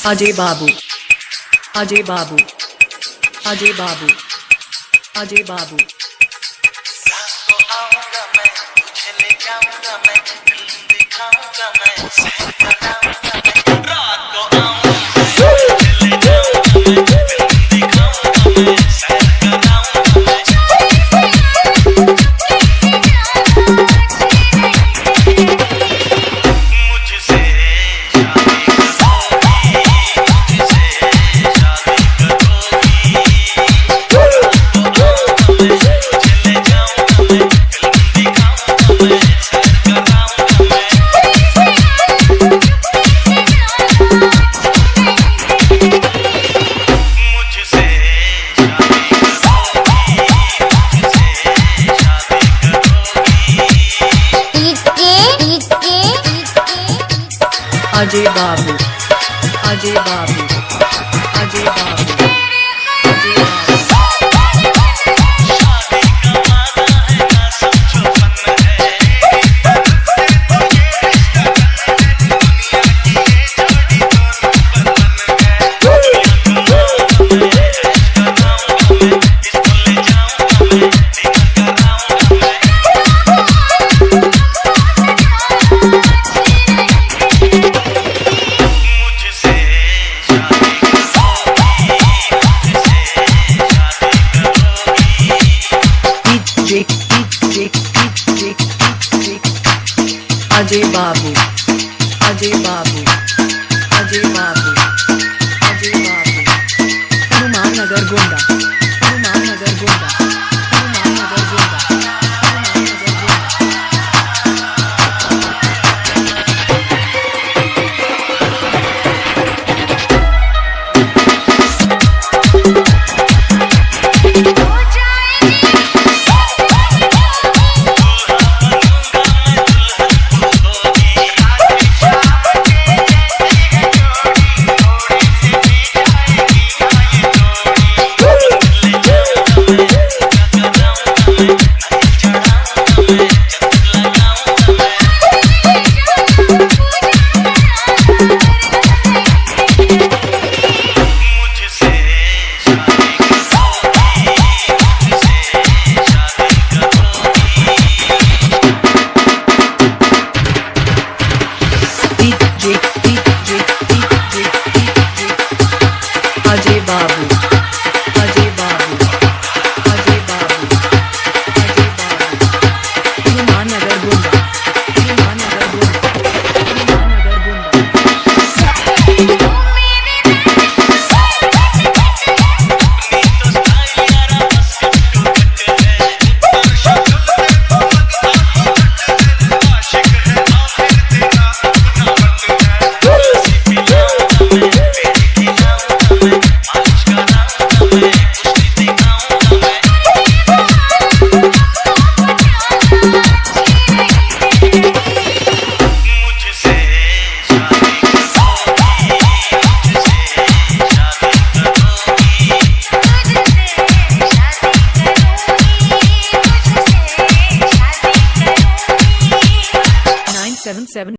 अजय बाबू अजय बाबू अजय बाबू अजय बाबू आऊंगा मैं तुझे ले जाऊंगा मैं फिल्म दिखाऊंगा मैं सैर कराऊंगा मैं रात को आऊंगा तुझे ले जाऊंगा मैं फिल्म दिखाऊंगा मैं सैर कराऊंगा मैं मुझसे शादी करोगी मुझसे शादी करोगी अजय बाबू अजय बाबू अजय बाबू अजय बाबू शादी का वादा है ना समझो फन है दुनिया की ये जोड़ी दोनों बदन है दुनिया को मैं ऐश कराऊंगा मैं इसको ले जाऊंगा मैं डिनर कराऊंगा मैं मुझसे शादी करोगी मुझसे शादी करोगी अजय बाबू अजय बाबू